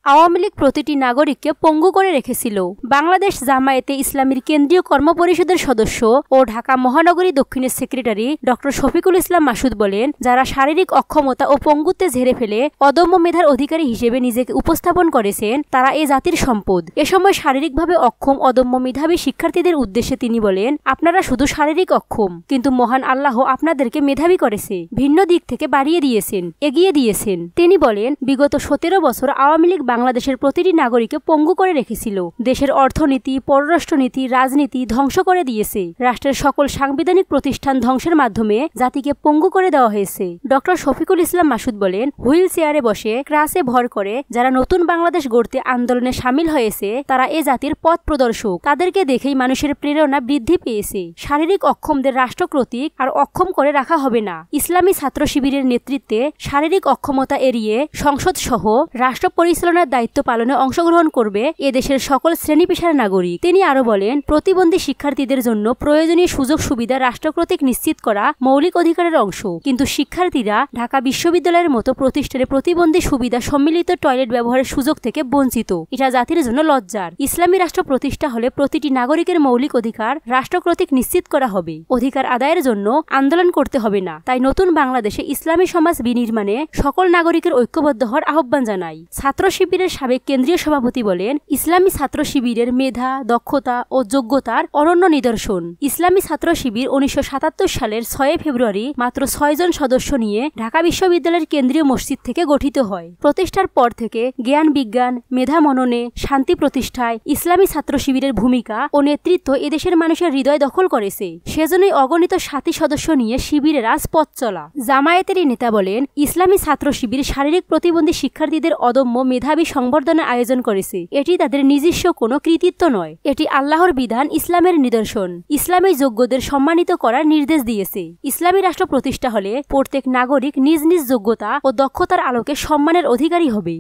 আওয়ামী লীগ প্রতিটি নাগরিককে পঙ্গু করে রেখেছিল। বাংলাদেশ জামায়াতে ইসলামীর কেন্দ্রীয় কর্মপরিষদের সদস্য ও ঢাকা মহানগরী দক্ষিণের সেক্রেটারি ডক্টর শফিকুল ইসলাম মাসুদ বলেন, যারা শারীরিক অক্ষমতা ও পঙ্গুত্বে ঝেড়ে ফেলে অদম্য মেধার অধিকারী হিসেবে নিজেকে উপস্থাপন করেছেন, তারা এ জাতির সম্পদ। এ সময় শারীরিকভাবে অক্ষম অদম্য মেধাবী শিক্ষার্থীদের উদ্দেশ্যে তিনি বলেন, আপনারা শুধু শারীরিক অক্ষম, কিন্তু মহান আল্লাহ আপনাদেরকে মেধাবী করেছে, ভিন্ন দিক থেকে বাড়িয়ে দিয়েছেন, এগিয়ে দিয়েছেন। তিনি বলেন, বিগত 17 বছর আওয়ামী লীগ বাংলাদেশের প্রতিটি নাগরিককে পঙ্গু করে রেখেছিল। দেশের অর্থনীতি, পররাষ্ট্রনীতি, রাজনীতি ধ্বংস করে দিয়েছে। রাষ্ট্রের সকল সাংবিধানিক প্রতিষ্ঠান ধ্বংসের মাধ্যমে জাতিকে পঙ্গু করে দেওয়া হয়েছে। ডক্টর শফিকুল ইসলাম মাসুদ বলেন, হুইল চেয়ারে বসে ক্রাসে ভর করে যারা নতুন বাংলাদেশ গড়তে আন্দোলনে সামিল হয়েছে, তারা এ জাতির পথ প্রদর্শক। তাদেরকে দেখেই মানুষের প্রেরণা বৃদ্ধি পেয়েছে। শারীরিক অক্ষমদের রাষ্ট্রকর্তৃক আর অক্ষম করে রাখা হবে না। ইসলামী ছাত্র শিবিরের নেতৃত্বে শারীরিক অক্ষমতা এড়িয়ে সংসদ সহ রাষ্ট্র পরিচালনার দায়িত্ব পালনে অংশগ্রহণ করবে এদেশের সকল শ্রেণী পেশার নাগরিক। তিনি আরো বলেন, প্রতিবন্ধী শিক্ষার্থীদের জন্য প্রয়োজনীয় সুযোগ সুবিধা রাষ্ট্র কর্তৃক নিশ্চিত করা মৌলিক অধিকারের অংশ, কিন্তু শিক্ষার্থীরা ঢাকা বিশ্ববিদ্যালয়ের মতো প্রতিষ্ঠানে প্রতিবন্ধী সুবিধা সম্মিলিত টয়লেট ব্যবহারের সুযোগ থেকে বঞ্চিত। এটা জাতির জন্য লজ্জার। ইসলামী রাষ্ট্র প্রতিষ্ঠা হলে প্রতিটি নাগরিকের মৌলিক অধিকার রাষ্ট্র কর্তৃক নিশ্চিত করা হবে। অধিকার আদায়ের জন্য আন্দোলন করতে হবে না। তাই নতুন বাংলাদেশে ইসলামী সমাজ বিনির্মাণে সকল নাগরিকের ঐক্যবদ্ধ হওয়ার আহ্বান জানাই। ছাত্র শিবিরের সাবেক কেন্দ্রীয় সভাপতি বলেন, ইসলামী ছাত্র শিবিরের মেধা, দক্ষতা ও যোগ্যতার অনন্য নিদর্শন। ইসলামী ছাত্র শিবির 1977 সালের 6 ফেব্রুয়ারি মাত্র 6 জন সদস্য নিয়ে ঢাকা বিশ্ববিদ্যালয়ের কেন্দ্রীয় মসজিদ থেকে গঠিত হয়। প্রতিষ্ঠার পর থেকে জ্ঞান বিজ্ঞান, মেধা মননে, শান্তি প্রতিষ্ঠায় ইসলামী ছাত্র শিবিরের ভূমিকা ও নেতৃত্ব এদেশের মানুষের হৃদয় দখল করেছে। সেজন্যই অগণিত সাথী সদস্য নিয়ে শিবিরের আজ পথ চলা। জামায়াতের এই নেতা বলেন, ইসলামী ছাত্র শিবির শারীরিক প্রতিবন্ধী শিক্ষার্থীদের অদম্য মেধাবী সংবর্ধনা আয়োজন করেছে। এটি তাদের নিজস্ব কোনো কৃতিত্ব নয়, এটি আল্লাহর বিধান, ইসলামের নিদর্শন। ইসলামী যোগ্যদের সম্মানিত করার নির্দেশ দিয়েছে। ইসলামী রাষ্ট্র প্রতিষ্ঠা হলে প্রত্যেক নাগরিক নিজ নিজ যোগ্যতা ও দক্ষতার আলোকে সম্মানের অধিকারী হবে।